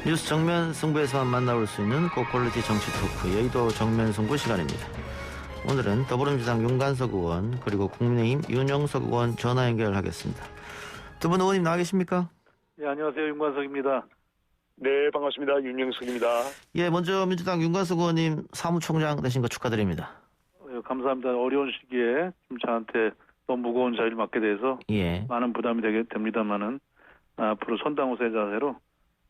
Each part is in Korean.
뉴스 정면 승부에서만 만나볼 수 있는 고퀄리티 정치 토크 여의도 정면 승부 시간입니다. 오늘은 더불어민주당 윤관석 의원 그리고 국민의힘 윤영석 의원 전화 연결하겠습니다. 두 분 의원님 나와 계십니까? 네, 안녕하세요. 윤관석입니다. 네, 반갑습니다. 윤영석입니다. 예, 먼저 민주당 윤관석 의원님 사무총장 되신 거 축하드립니다. 감사합니다. 어려운 시기에 좀 저한테 너무 무거운 자리를 맡게 돼서 많은 부담이 되게 됩니다만은 앞으로 선당우세 자세로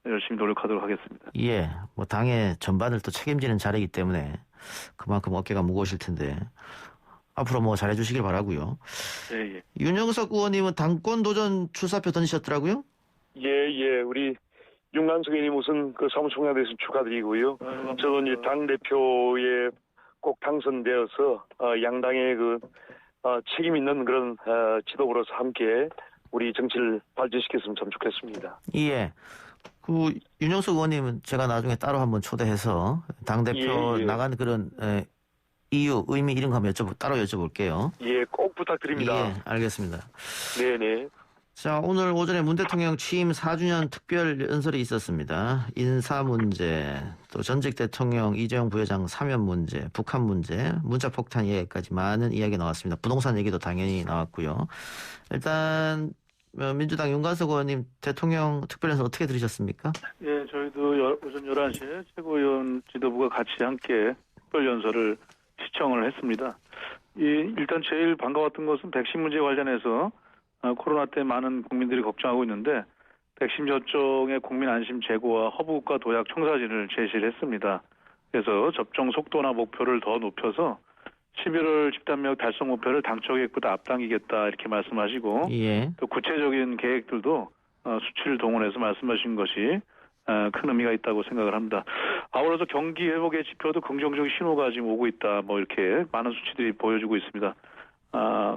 열심히 노력하도록 하겠습니다. 예, 뭐 당의 전반을 또 책임지는 자리이기 때문에 그만큼 어깨가 무거우실 텐데 앞으로 뭐 잘해주시길 바라고요. 예. 윤영석 의원님은 당권 도전 출사표 던지셨더라고요? 예. 우리 윤관석 의원님 우선 그 사무총장 대해서 축하드리고요. 저도 이제 당 대표에 꼭 당선되어서 양당의 그 책임 있는 그런 지도부로서 함께 우리 정치를 발전시켰으면 참 좋겠습니다. 예. 그 윤영석 의원님은 제가 나중에 따로 한번 초대해서 당 대표 나간 그런 이유, 의미 이런 거 한번 따로 여쭤볼게요. 예, 꼭 부탁드립니다. 예, 알겠습니다. 네네. 자, 오늘 오전에 문 대통령 취임 4주년 특별 연설이 있었습니다. 인사 문제, 또 전직 대통령 이재용 부회장 사면 문제, 북한 문제, 문자 폭탄 얘기까지 많은 이야기 나왔습니다. 부동산 얘기도 당연히 나왔고요. 일단 민주당 윤관석 의원님 대통령 특별 연설 어떻게 들으셨습니까? 예, 저희도 오전 11시에 최고위원 지도부가 같이 함께 특별 연설을 시청을 했습니다. 일단 제일 반가웠던 것은 백신 문제 관련해서 코로나 때 많은 국민들이 걱정하고 있는데 백신 접종의 국민 안심 제고와 허브국가 도약 청사진을 제시를 했습니다. 그래서 접종 속도나 목표를 더 높여서 11월 집단면역 달성 목표를 당초 계획보다 앞당기겠다 이렇게 말씀하시고 또 구체적인 계획들도 수치를 동원해서 말씀하신 것이 큰 의미가 있다고 생각을 합니다. 아울러서 경기 회복의 지표도 긍정적인 신호가 지금 오고 있다. 뭐 이렇게 많은 수치들이 보여주고 있습니다.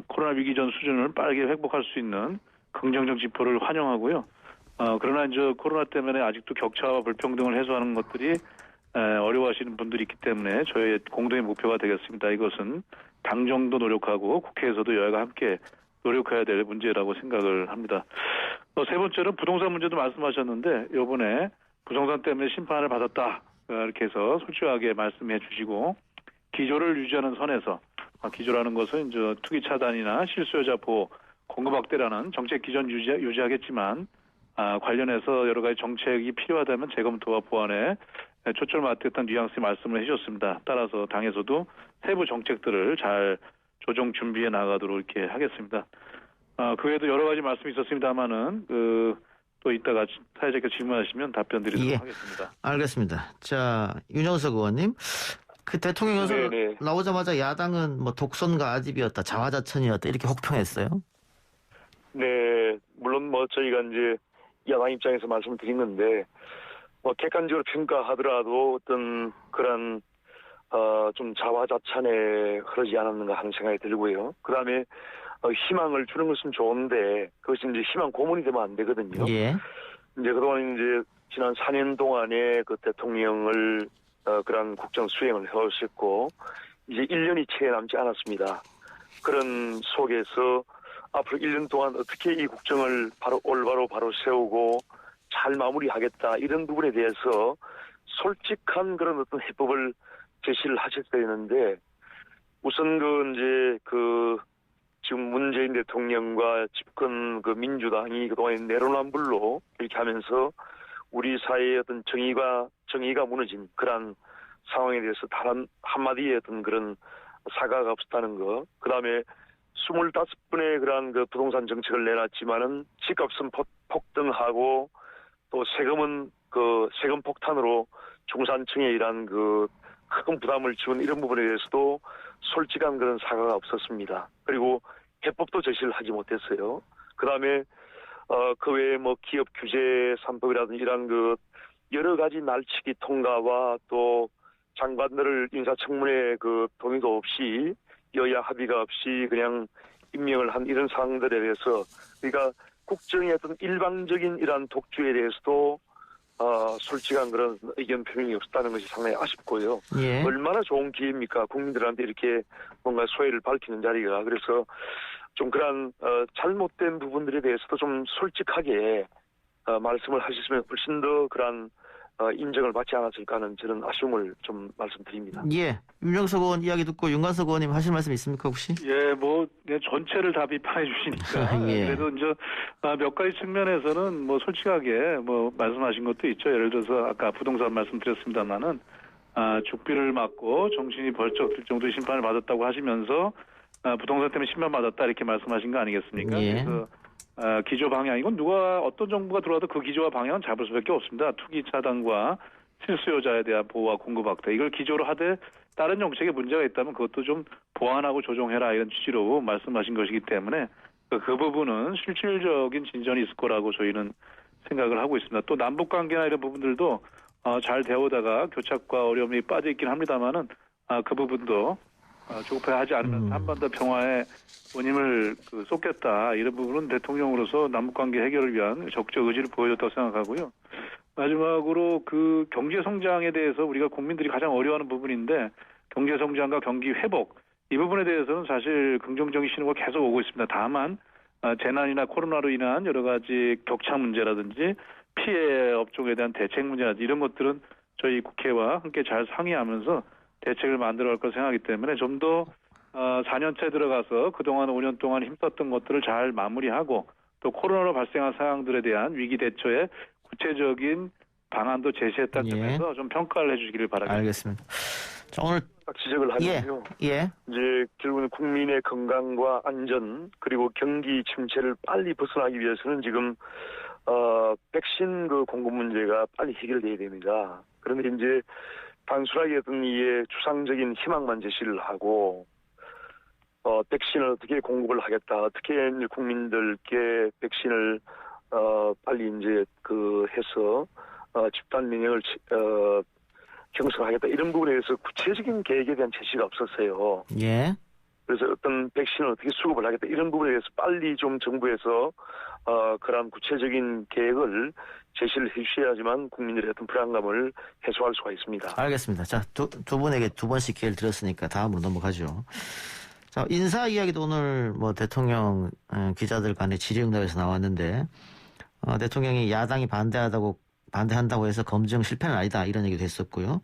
코로나 위기 전 수준을 빠르게 회복할 수 있는 긍정적 지표를 환영하고요. 그러나 이제 코로나 때문에 아직도 격차와 불평등을 해소하는 것들이 어려워하시는 분들이 있기 때문에 저희의 공동의 목표가 되겠습니다. 이것은 당정도 노력하고 국회에서도 여야가 함께 노력해야 될 문제라고 생각을 합니다. 세 번째는 부동산 문제도 말씀하셨는데 이번에 부동산 때문에 심판을 받았다 이렇게 해서 솔직하게 말씀해 주시고 기조를 유지하는 선에서 기조라는 것은 이제 투기 차단이나 실수요자 보호, 공급 확대라는 정책 기존 유지하겠지만 관련해서 여러 가지 정책이 필요하다면 재검토와 보완에 초점을 맞췄던 뉘앙스의 말씀을 해주셨습니다. 따라서 당에서도 세부 정책들을 잘 조정 준비해 나가도록 이렇게 하겠습니다. 그 외에도 여러 가지 말씀이 있었습니다만은 또 이따가 사회자께 질문하시면 답변 드리도록 하겠습니다. 알겠습니다. 자, 윤영석 의원님. 그 대통령 연설 나오자마자 야당은 뭐 독선과 아집이었다, 자화자찬이었다 이렇게 혹평했어요. 네, 물론 뭐 저희가 이제 야당 입장에서 말씀을 드린 건데 뭐 객관적으로 평가하더라도 어떤 그런 좀 자화자찬에 흐르지 않았는가 하는 생각이 들고요. 그 다음에 희망을 주는 것은 좋은데 그것이 이제 희망 고문이 되면 안 되거든요. 이제 그동안 이제 지난 4년 동안에 그 대통령을 그런 국정 수행을 해오셨고 이제 1년이 채 남지 않았습니다. 그런 속에서 앞으로 1년 동안 어떻게 이 국정을 올바로 세우고 잘 마무리하겠다 이런 부분에 대해서 솔직한 그런 어떤 해법을 제시를 하셨어야 되는데 우선 지금 문재인 대통령과 집권 그 민주당이 그동안 내로남불로 이렇게 하면서 우리 사회의 어떤 정의가 무너진 그런 상황에 대해서 단 한마디의 어떤 그런 사과가 없었다는 거. 그 다음에 25번의 그러한 그 부동산 정책을 내놨지만은 집값은 폭등하고 또 세금은 세금 폭탄으로 중산층에 이란 큰 부담을 지운 이런 부분에 대해서도 솔직한 그런 사과가 없었습니다. 그리고 해법도 제시를 하지 못했어요. 그 다음에 그 외에 뭐 기업 규제 3법이라든지 이런 여러 가지 날치기 통과와 또 장관들을 인사청문회 동의도 없이 여야 합의가 없이 그냥 임명을 한 이런 상황들에 대해서 그러니까 국정의 어떤 일방적인 이러한 독주에 대해서도 솔직한 그런 의견 표명이 없었다는 것이 상당히 아쉽고요. 얼마나 좋은 기회입니까? 국민들한테 이렇게 뭔가 소회를 밝히는 자리가. 그래서 좀 그런 잘못된 부분들에 대해서도 좀 솔직하게 말씀을 하셨으면 훨씬 더 그런 인정을 받지 않았을까 하는 저는 아쉬움을 좀 말씀드립니다. 예. 윤영석 의원 이야기 듣고 윤관석 의원님 하실 말씀 있습니까 혹시? 예, 뭐 전체를 다 비판해 주시니까 예. 그래도 이제 몇 가지 측면에서는 뭐 솔직하게 뭐 말씀하신 것도 있죠. 예를 들어서 아까 부동산 말씀드렸습니다만은 죽비를 맞고 정신이 벌쩍 들 정도의 심판을 받았다고 하시면서 부동산 때문에 심판 받았다 이렇게 말씀하신 거 아니겠습니까? 예. 그래서 기조 방향 이건 누가 어떤 정부가 들어와도 그 기조와 방향은 잡을 수밖에 없습니다. 투기 차단과 실수요자에 대한 보호와 공급 확대 이걸 기조로 하되 다른 정책에 문제가 있다면 그것도 좀 보완하고 조정해라 이런 취지로 말씀하신 것이기 때문에 그 부분은 실질적인 진전이 있을 거라고 저희는 생각을 하고 있습니다. 또 남북 관계나 이런 부분들도 잘 되오다가 교착과 어려움이 빠져 있긴 합니다만은 그 부분도 조급해하지 않으면 한반도 평화에 원인을 쏟겠다 이런 부분은 대통령으로서 남북관계 해결을 위한 적극적 의지를 보여줬다고 생각하고요. 마지막으로 그 경제 성장에 대해서 우리가 국민들이 가장 어려워하는 부분인데 경제 성장과 경기 회복 이 부분에 대해서는 사실 긍정적인 신호가 계속 오고 있습니다. 다만 재난이나 코로나로 인한 여러 가지 격차 문제라든지 피해 업종에 대한 대책 문제라든지 이런 것들은 저희 국회와 함께 잘 상의하면서 대책을 만들어갈 걸 생각하기 때문에 좀 더 4년째 들어가서 그동안 5년 동안 힘썼던 것들을 잘 마무리하고 또 코로나로 발생한 상황들에 대한 위기 대처에 구체적인 방안도 제시했다는 점에서 좀 평가를 해주시기를 바라겠습니다. 알겠습니다. 자, 오늘 딱 지적을 하면요. 예. 이제 결국은 국민의 건강과 안전 그리고 경기 침체를 빨리 벗어나기 위해서는 지금 백신 그 공급 문제가 빨리 해결돼야 됩니다. 그런데 이제 단순하게 어떤 이에 추상적인 희망만 제시를 하고 백신을 어떻게 공급을 하겠다, 어떻게 국민들께 백신을 빨리 이제 해서 집단 면역을 형성하겠다 이런 부분에 대해서 구체적인 계획에 대한 제시가 없었어요. 예. 그래서 어떤 백신을 어떻게 수급을 하겠다 이런 부분에 대해서 빨리 좀 정부에서 그런 구체적인 계획을 제시를 해주셔야지만 국민들의 어떤 불안감을 해소할 수가 있습니다. 알겠습니다. 자, 두 분에게 두 번씩 기회를 드렸으니까 다음으로 넘어가죠. 자, 인사 이야기도 오늘 뭐 대통령 기자들 간의 질의응답에서 나왔는데 대통령이 야당이 반대한다고 해서 검증 실패는 아니다 이런 얘기도 했었고요.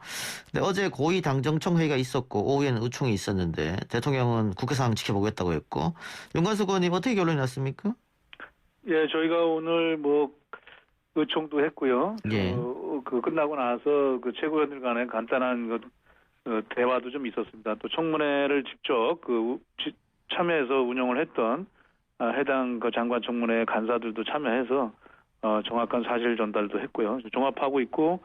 근데 어제 고위 당정청 회의가 있었고 오후에는 의총이 있었는데 대통령은 국회 상황 지켜보겠다고 했고 윤관석 의원님 어떻게 결론이 났습니까? 예, 저희가 오늘 뭐 의총도 했고요. 예. 끝나고 나서 그 최고위원들 간에 간단한 대화도 좀 있었습니다. 또 청문회를 직접 참여해서 운영을 했던 해당 장관 청문회 간사들도 참여해서 정확한 사실 전달도 했고요. 종합하고 있고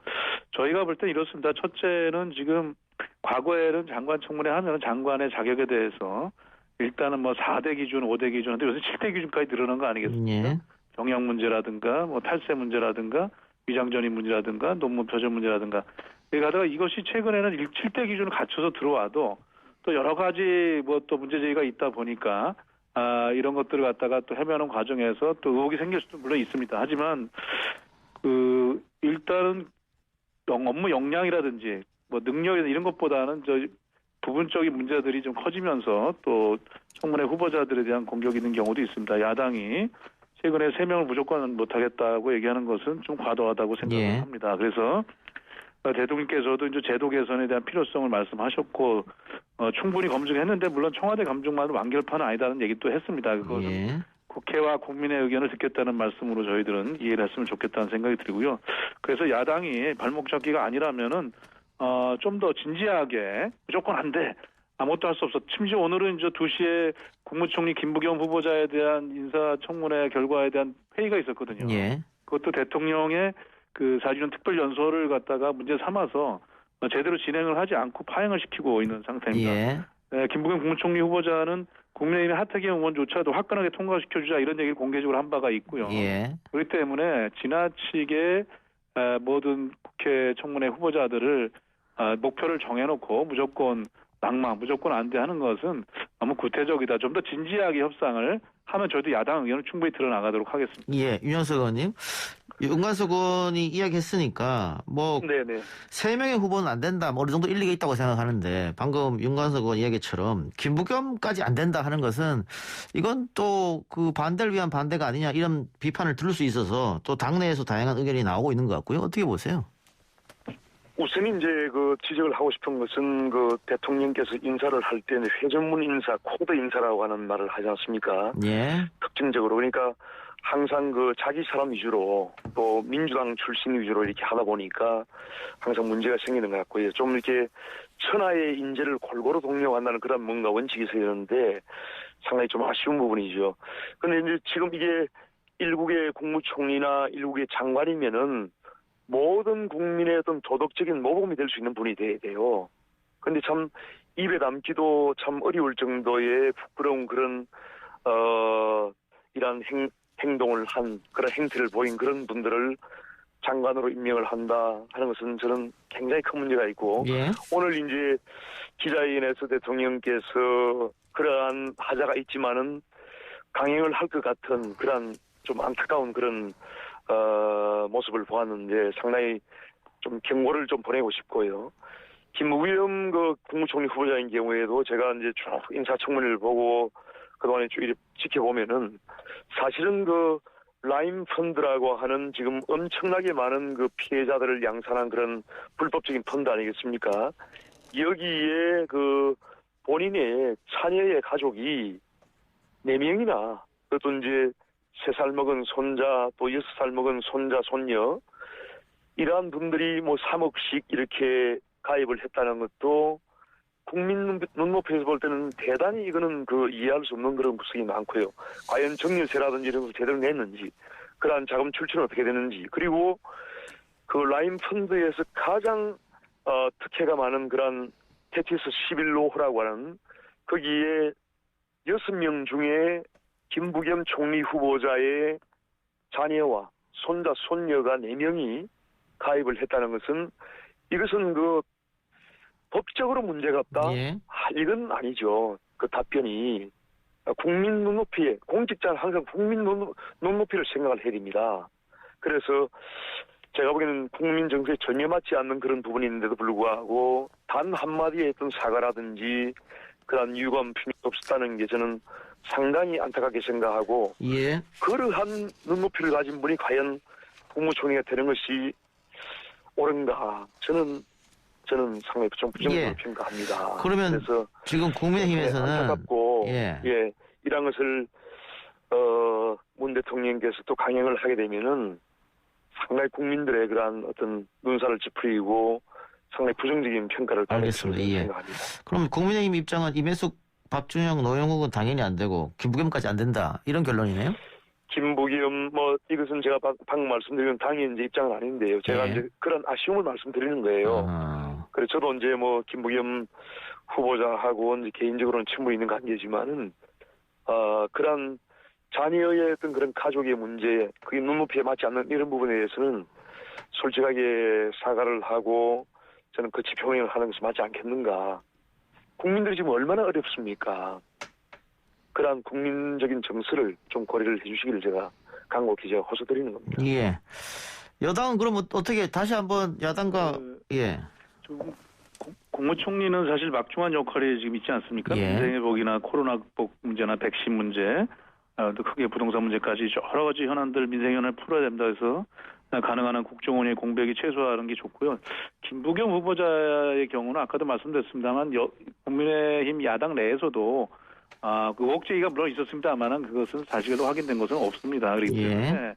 저희가 볼 때 이렇습니다. 첫째는 지금 과거에는 장관 청문회 하면 장관의 자격에 대해서 일단은 뭐 4대 기준, 5대 기준인데 요새 7대 기준까지 늘어난 거 아니겠습니까? 예. 경영 문제라든가 뭐 탈세 문제라든가 위장전입 문제라든가 논문 표절 문제라든가 이렇게 하다가 이것이 최근에는 7대 기준을 갖춰서 들어와도 또 여러 가지 뭐 또 문제 제기가 있다 보니까 이런 것들을 갖다가 또 헤매는 과정에서 또 의혹이 생길 수도 물론 있습니다. 하지만 일단은 업무 역량이라든지 뭐 능력이나 이런 것보다는 부분적인 문제들이 좀 커지면서 또 청문회 후보자들에 대한 공격이 있는 경우도 있습니다. 야당이 최근에 3명을 무조건 못하겠다고 얘기하는 것은 좀 과도하다고 생각을 합니다. 그래서 대통령께서도 이제 제도 개선에 대한 필요성을 말씀하셨고 충분히 검증했는데 물론 청와대 검증만은 완결판은 아니다는 얘기도 했습니다. 그것은 국회와 국민의 의견을 듣겠다는 말씀으로 저희들은 이해를 했으면 좋겠다는 생각이 들고요. 그래서 야당이 발목 잡기가 아니라면은 좀 더 진지하게 무조건 안 돼. 아무것도 할 수 없어. 심지어 오늘은 이제 2시에 국무총리 김부겸 후보자에 대한 인사청문회 결과에 대한 회의가 있었거든요. 예. 그것도 대통령의 그 4주년 특별연설을 갖다가 문제 삼아서 제대로 진행을 하지 않고 파행을 시키고 있는 상태입니다. 예. 네, 김부겸 국무총리 후보자는 국민의힘의 하태경 의원조차도 화끈하게 통과시켜주자 이런 얘기를 공개적으로 한 바가 있고요. 예. 그렇기 때문에 지나치게 모든 국회 청문회 후보자들을 목표를 정해놓고 무조건 낙마, 무조건 안 돼 하는 것은 너무 구태적이다. 좀 더 진지하게 협상을 하면 저희도 야당 의견을 충분히 드러나가도록 하겠습니다. 예, 윤영석 의원님. 윤관석 의원이 이야기했으니까 뭐 네네. 3명의 후보는 안 된다. 뭐 어느 정도 일리가 있다고 생각하는데 방금 윤관석 의원 이야기처럼 김부겸까지 안 된다 하는 것은 이건 또 그 반대를 위한 반대가 아니냐 이런 비판을 들을 수 있어서 또 당내에서 다양한 의견이 나오고 있는 것 같고요. 어떻게 보세요? 우선 이제 그 지적을 하고 싶은 것은 그 대통령께서 인사를 할 때는 회전문 인사, 코드 인사라고 하는 말을 하지 않습니까? 예. 특징적으로. 그러니까 항상 그 자기 사람 위주로 또 민주당 출신 위주로 이렇게 하다 보니까 항상 문제가 생기는 것 같고요. 좀 이렇게 천하의 인재를 골고루 동력한다는 그런 뭔가 원칙이 있었는데 상당히 좀 아쉬운 부분이죠. 근데 이제 지금 이게 일국의 국무총리나 일국의 장관이면은 모든 국민의 어떤 도덕적인 모범이 될 수 있는 분이 돼야 돼요. 근데 참 입에 담기도 참 어려울 정도의 부끄러운 그런 이러한 행동을 한 그런 행태를 보인 그런 분들을 장관으로 임명을 한다 하는 것은 저는 굉장히 큰 문제가 있고 예. 오늘 이제 기자회견에서 대통령께서 그러한 하자가 있지만은 강행을 할 것 같은 그런 좀 안타까운 그런 모습을 보았는데 상당히 좀 경고를 좀 보내고 싶고요. 김부겸 그 국무총리 후보자인 경우에도 제가 이제 쭉 인사청문회를 보고 그동안에 쭉 이렇게 지켜보면은 사실은 그 라임 펀드라고 하는 지금 엄청나게 많은 그 피해자들을 양산한 그런 불법적인 펀드 아니겠습니까? 여기에 그 본인의 자녀의 가족이 4명이나 그것도 이제 3살 먹은 손자 또 6살 먹은 손자 손녀 이러한 분들이 뭐 3억씩 이렇게 가입을 했다는 것도 국민 눈높이에서 볼 때는 대단히 이거는 그 이해할 수 없는 그런 부분이 많고요. 과연 정년세라든지 이런 걸 제대로 냈는지, 그러한 자금 출처는 어떻게 되는지, 그리고 그 라임 펀드에서 가장 특혜가 많은 그런 테티스 11호라고 하는 거기에 6명 중에 김부겸 총리 후보자의 자녀와 손자, 손녀가 4명이 가입을 했다는 것은 이것은 그 법적으로 문제가 없다? 예. 이건 아니죠. 그 답변이 국민 눈높이에 공직자는 항상 국민 눈높이를 생각을 해야 됩니다. 그래서 제가 보기에는 국민 정서에 전혀 맞지 않는 그런 부분인데도 불구하고 단 한마디의 어떤 사과라든지 그런 유감 표명이 없었다는 게 저는 상당히 안타깝게 생각하고 예. 그러한 눈높이를 가진 분이 과연 국무총리가 되는 것이 옳은가? 저는 상당히 좀 부정적으로 예. 평가합니다. 그러면 그래서 지금 국민의힘에서는 안타깝고 예. 이런 것을 문 대통령께서 또 강행을 하게 되면은 상당히 국민들의 그러한 어떤 눈살을 찌푸리고 상당히 부정적인 평가를 받을 알겠습니다. 것으로 예. 생각합니다. 그럼 국민의힘 입장은 이명숙, 박준영, 노영욱은 당연히 안 되고 김부겸까지 안 된다 이런 결론이네요. 김부겸 이것은 제가 방금 말씀드린 당의 이제 입장은 아닌데요. 제가 예. 이제 그런 아쉬움을 말씀드리는 거예요. 그래서 저도 이제 김부겸 후보자하고 이제 개인적으로는 친분이 있는 관계지만은 그런 자녀의 어떤 그런 가족의 문제, 그게 눈높이에 맞지 않는 이런 부분에 대해서는 솔직하게 사과를 하고 저는 거치 표명을 하는 것이 맞지 않겠는가. 국민들이 지금 얼마나 어렵습니까? 그러한 국민적인 정서를 좀 고려를 해주시기를 제가 간곡히 제가 호소드리는 겁니다. 예. 여당은 그럼 어떻게 다시 한번 야당과 예. 좀 국무총리는 사실 막중한 역할이 지금 있지 않습니까? 예. 민생 회복이나 코로나 극복 문제나 백신 문제, 또 크게 부동산 문제까지 여러 가지 현안들 민생 현안을 풀어야 된다 해서 가능한 한 국정원의 공백이 최소화하는 게 좋고요. 김부겸 후보자의 경우는 아까도 말씀드렸습니다만 국민의힘 야당 내에서도 그 의혹 제기가 물론 있었습니다만은 그것은 사실로 확인된 것은 없습니다. 그렇기 때문에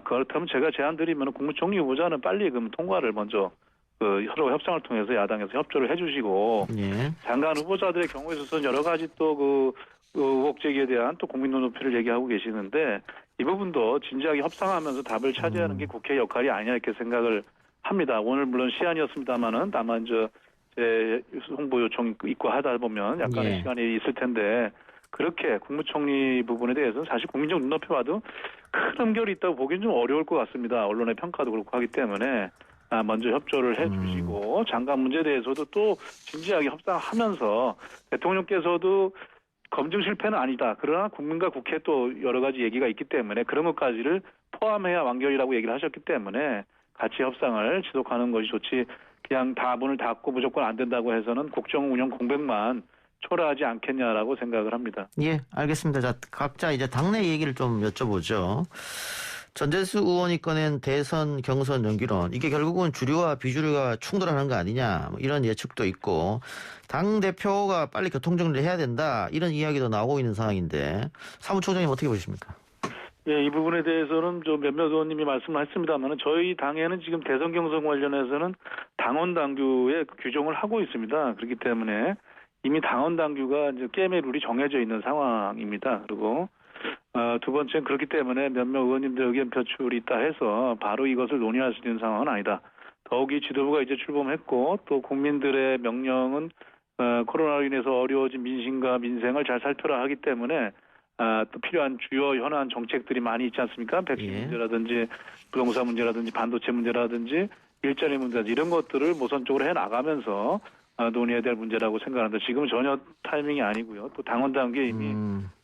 그렇다면 제가 제안드리면 국무총리 후보자는 빨리 그럼 통과를 먼저 서로 협상을 통해서 야당에서 협조를 해주시고 예. 장관 후보자들의 경우에 있어서는 여러 가지 또 그 의혹 제기에 대한 또 국민 눈높이를 얘기하고 계시는데 이 부분도 진지하게 협상하면서 답을 차지하는 게 국회 역할이 아니냐 이렇게 생각을 합니다. 오늘 물론 시안이었습니다만은 다만 제 홍보 요청 있고 하다 보면 약간의 예. 시간이 있을 텐데 그렇게 국무총리 부분에 대해서는 사실 국민적 눈높이 봐도 큰 음결이 있다고 보기는 좀 어려울 것 같습니다. 언론의 평가도 그렇고 하기 때문에 먼저 협조를 해주시고 장관 문제에 대해서도 또 진지하게 협상하면서 대통령께서도 검증 실패는 아니다. 그러나 국민과 국회 또 여러 가지 얘기가 있기 때문에 그런 것까지를 포함해야 완결이라고 얘기를 하셨기 때문에 같이 협상을 지속하는 것이 좋지 그냥 다 문을 닫고 무조건 안 된다고 해서는 국정 운영 공백만 초래하지 않겠냐라고 생각을 합니다. 예, 알겠습니다. 자, 각자 이제 당내 얘기를 좀 여쭤보죠. 전재수 의원이 꺼낸 대선 경선 연기론 이게 결국은 주류와 비주류가 충돌하는 거 아니냐 뭐 이런 예측도 있고 당 대표가 빨리 교통정리를 해야 된다 이런 이야기도 나오고 있는 상황인데 사무총장님 어떻게 보십니까? 예, 이 부분에 대해서는 좀 몇몇 의원님이 말씀하셨습니다만 저희 당에는 지금 대선 경선 관련해서는 당원 당규에 규정을 하고 있습니다. 그렇기 때문에 이미 당원 당규가 이제 게임의 룰이 정해져 있는 상황입니다. 그리고 두 번째는 그렇기 때문에 몇몇 의원님들 의견 표출이 있다 해서 바로 이것을 논의할 수 있는 상황은 아니다. 더욱이 지도부가 이제 출범했고 또 국민들의 명령은 코로나로 인해서 어려워진 민심과 민생을 잘 살펴라 하기 때문에 또 필요한 주요 현안 정책들이 많이 있지 않습니까? 백신 예. 문제라든지 부동산 문제라든지 반도체 문제라든지 일자리 문제라든지 이런 것들을 모선적으로 해나가면서 논의해야 될 문제라고 생각합니다. 지금은 전혀 타이밍이 아니고요. 또 당원 단계에 이미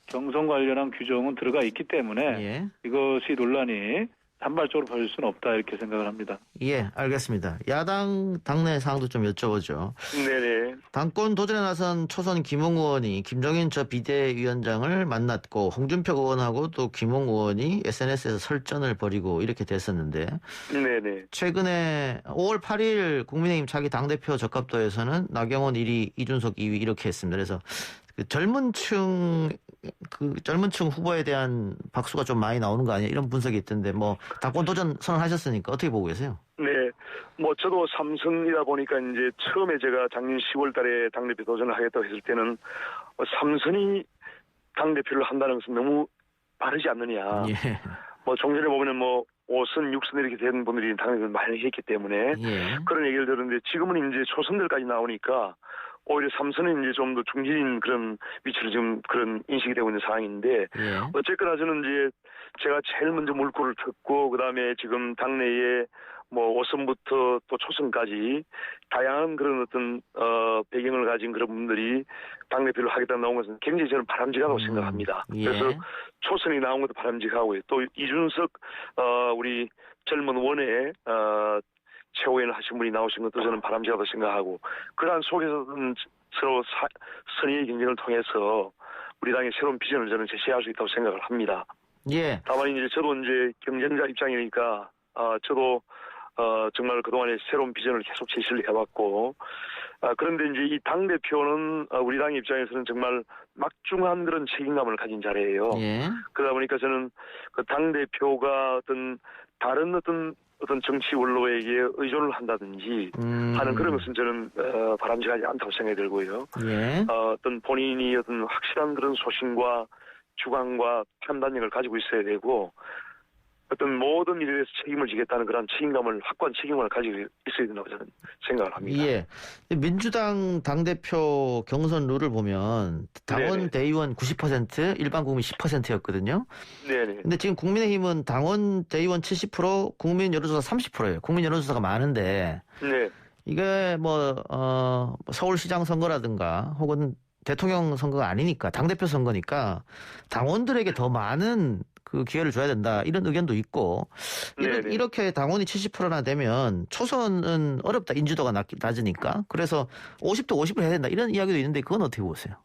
경선 관련한 규정은 들어가 있기 때문에 예. 이것이 논란이 산발적으로 벌일 수는 없다 이렇게 생각을 합니다. 예, 알겠습니다. 야당 당내 상황도 좀 여쭤보죠. 네네. 당권 도전에 나선 초선 김웅 의원이 김종인 전 비대위원장을 만났고 홍준표 의원하고 또 김웅 의원이 SNS에서 설전을 벌이고 이렇게 됐었는데 네네. 최근에 5월 8일 국민의힘 차기 당대표 적합도에서는 나경원 1위, 이준석 2위 이렇게 했습니다. 그래서 그 젊은 층 후보에 대한 박수가 좀 많이 나오는 거 아니야? 이런 분석이 있던데 뭐 당권 도전 선언하셨으니까 어떻게 보고 계세요? 네. 뭐 저도 삼선이다 보니까 이제 처음에 제가 작년 10월 달에 당대표 도전을 하겠다고 했을 때는 삼선이 당대표를 한다는 것은 너무 바르지 않느냐. 예. 뭐 종전에 보면은 뭐 5선, 6선 이렇게 된 분들이 당대표를 많이 했기 때문에 예. 그런 얘기를 들었는데 지금은 이제 초선들까지 나오니까 오히려 삼선은 이제 좀 더 중진인 그런 위치로 지금 그런 인식이 되고 있는 상황인데 예. 어쨌거나 저는 이제 제가 제일 먼저 물꼬를 텄고 그다음에 지금 당내에 뭐 5선부터 또 초선까지 다양한 그런 어떤 배경을 가진 그런 분들이 당대표를 하겠다 나온 것은 굉장히 저는 바람직하다고 생각합니다. 예. 그래서 초선이 나온 것도 바람직하고요. 또 이준석 우리 젊은 원외 최고위원 하신 분이 나오신 것도 저는 바람직하다고 생각하고 그러한 속에서는 서로 선의의 경쟁을 통해서 우리 당의 새로운 비전을 저는 제시할 수 있다고 생각을 합니다. 예. 다만 이제 저도 이제 경쟁자 입장이니까 저도 정말 그동안에 새로운 비전을 계속 제시를 해왔고 그런데 이제 이 당대표는 우리 당의 입장에서는 정말 막중한 그런 책임감을 가진 자리예요. 예. 그러다 보니까 저는 그 당대표가 다른 어떤 정치 원로에게 의존을 한다든지 하는 그런 것은 저는 바람직하지 않다고 생각이 들고요. 예. 어떤 본인이 어떤 확실한 그런 소신과 주관과 판단력을 가지고 있어야 되고 어떤 모든 일에 대해서 책임을 지겠다는 그런 책임감을 확고한 책임을 가지고 있어야 된다고 저는 생각을 합니다. 예. 민주당 당대표 경선 룰을 보면 당원 네네. 대의원 90%, 일반 국민 10%였거든요. 네네. 근데 지금 국민의힘은 당원 대의원 70%, 국민 여론조사 30%예요. 국민 여론조사가 많은데 네. 이게 서울시장 선거라든가 혹은 대통령 선거가 아니니까 당대표 선거니까 당원들에게 더 많은 그 기회를 줘야 된다 이런 의견도 있고 네네. 이렇게 당원이 70%나 되면 초선은 어렵다 인지도가 낮으니까 그래서 50대 50을 해야 된다 이런 이야기도 있는데 그건 어떻게 보세요?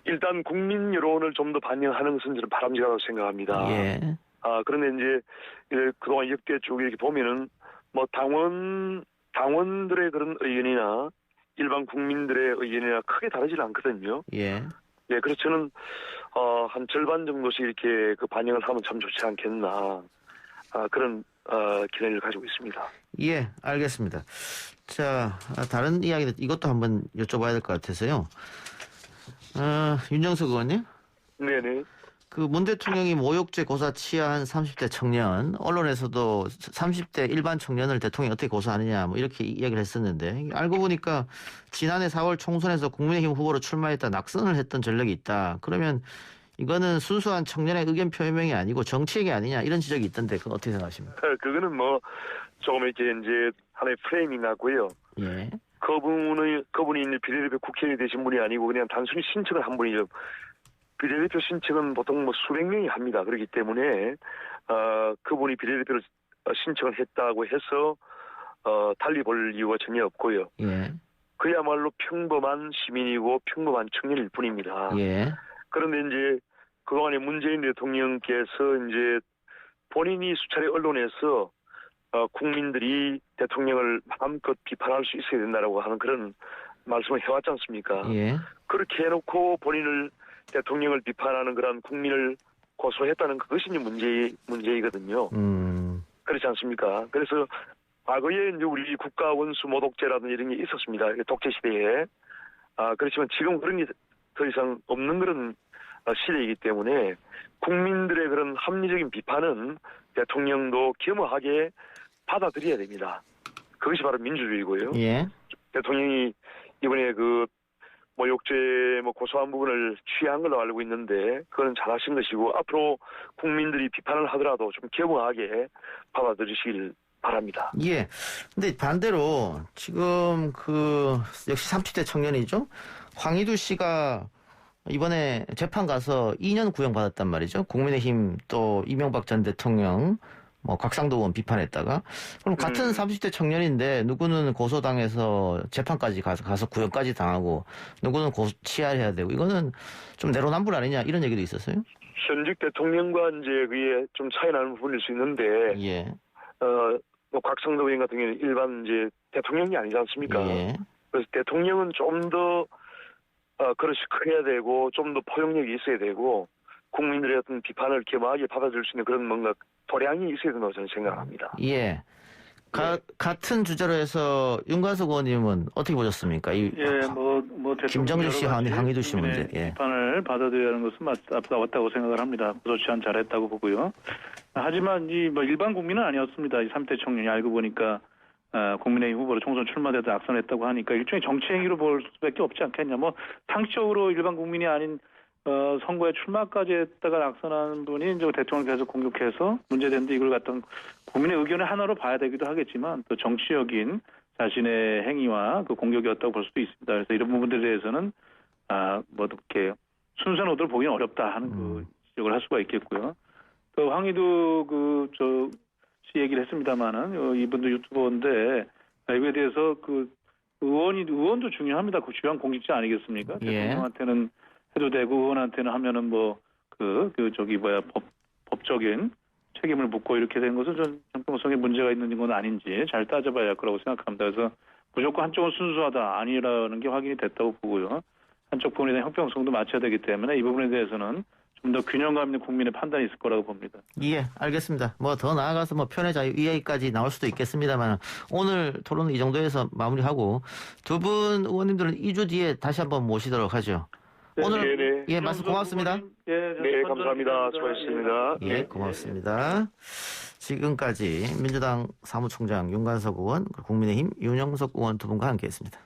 일단 국민 여론을 좀 더 반영하는 것은 저는 바람직하다고 생각합니다. 예. 그런데 이제 그동안 역대 쭉 이렇게 보면은 뭐 당원들의 그런 의견이나 일반 국민들의 의견이나 크게 다르지는 않거든요. 예. 예, 그래서 저는 한 절반 정도씩 이렇게 그 반영을 하면 참 좋지 않겠나 그런 기대를 가지고 있습니다. 예, 알겠습니다. 자, 다른 이야기는 이것도 한번 여쭤봐야 될 것 같아서요. 윤정석 의원님? 네네. 그 문 대통령이 모욕죄 고사 취하한 30대 청년, 언론에서도 30대 일반 청년을 대통령이 어떻게 고소하느냐, 뭐 이렇게 이야기를 했었는데, 알고 보니까 지난해 4월 총선에서 국민의힘 후보로 출마했다 낙선을 했던 전력이 있다. 그러면 이거는 순수한 청년의 의견 표명이 아니고 정치행위 아니냐, 이런 지적이 있던데, 그건 어떻게 생각하십니까? 그거는 뭐 조금 이렇게 이제 하나의 프레임이 나고요. 예. 그분이 이제 비례대표 국회의원이 되신 분이 아니고 그냥 단순히 신청을 한 분이죠. 비례대표 신청은 보통 뭐 수백 명이 합니다. 그렇기 때문에 그분이 비례대표를 신청을 했다고 해서 달리 볼 이유가 전혀 없고요. 예. 그야말로 평범한 시민이고 평범한 청년일 뿐입니다. 예. 그런데 이제 그동안에 문재인 대통령께서 이제 본인이 수차례 언론에서 국민들이 대통령을 마음껏 비판할 수 있어야 된다라고 하는 그런 말씀을 해왔지 않습니까? 예. 그렇게 해놓고 본인을 대통령을 비판하는 그런 국민을 고소했다는 그것이 이제 문제이거든요. 그렇지 않습니까? 그래서 과거에 이제 우리 국가 원수 모독죄라든지 이런 게 있었습니다. 독재 시대에. 그렇지만 지금 그런 게 더 이상 없는 그런 시대이기 때문에 국민들의 그런 합리적인 비판은 대통령도 겸허하게 받아들여야 됩니다. 그것이 바로 민주주의고요. 예. 대통령이 이번에 그 모욕죄 고소한 부분을 취한 걸로 알고 있는데 그거는 잘하신 것이고 앞으로 국민들이 비판을 하더라도 좀 겸허하게 받아들이시길 바랍니다. 예. 근데 반대로 지금 역시 30대 청년이죠. 황희두 씨가 이번에 재판 가서 2년 구형 받았단 말이죠. 국민의힘 또 이명박 전 대통령 곽상도 의원 비판했다가 그럼 같은 30대 청년인데 누구는 고소당해서 재판까지 가서 구형까지 당하고 누구는 치아해야 되고 이거는 좀 내로남불 아니냐 이런 얘기도 있었어요. 현직 대통령과 이제 그게 좀 차이 나는 부분일 수 있는데 예. 곽상도 의원 같은 경우는 일반 이제 대통령이 아니지 않습니까? 예. 그래서 대통령은 좀 더 그릇이 커야 되고 좀 더 포용력이 있어야 되고 국민들의 어떤 비판을 겸허하게 받아줄 수 있는 그런 뭔가 도량이 있어야 된다고 저는 생각합니다. 예. 같은 주제로 해서 윤관석 의원님은 어떻게 보셨습니까? 김정주 씨, 황희두 씨 문제. 예. 비판을 받아들여야 하는 것은 맞다고 생각을 합니다. 고소치안 잘했다고 보고요. 하지만 일반 국민은 아니었습니다. 이 3대 청년이 알고 보니까 국민의힘 후보로 총선 출마돼도 악선했다고 하니까 일종의 정치 행위로 볼 수밖에 없지 않겠냐. 상식적으로 일반 국민이 아닌 선거에 출마까지 했다가 낙선하는 분이 이제 대통령 계속 공격해서 문제되는데 이걸 갖다 국민의 의견의 하나로 봐야 되기도 하겠지만 또 정치적인 자신의 행위와 그 공격이었다고 볼 수도 있습니다. 그래서 이런 부분들에 대해서는 이렇게 순수한 의도를 보기는 어렵다 하는 그 지적을 할 수가 있겠고요. 또 황희두 씨 얘기를 했습니다만은 이분도 유튜버인데 이거에 대해서 의원도 중요합니다. 그 중요한 공직자 아니겠습니까? 예. 대통령한테는 해도 되고 의원한테는 하면은 법적인 책임을 묻고 이렇게 된 것은 좀 형평성에 문제가 있는 건 아닌지 잘 따져봐야 할 거라고 생각합니다. 그래서 무조건 한쪽은 순수하다 아니라는 게 확인이 됐다고 보고요. 한쪽 부분에 대한 형평성도 맞춰야 되기 때문에 이 부분에 대해서는 좀 더 균형감 있는 국민의 판단이 있을 거라고 봅니다. 예, 알겠습니다. 더 나아가서 표현의 자유 이 얘기까지 나올 수도 있겠습니다만 오늘 토론은 이 정도에서 마무리하고 두 분 의원님들은 2주 뒤에 다시 한번 모시도록 하죠. 오늘 네네. 예 말씀 고맙습니다. 네, 감사합니다. 수고하셨습니다. 예, 고맙습니다. 지금까지 민주당 사무총장 윤관석 의원, 국민의힘 윤영석 의원 두 분과 함께했습니다.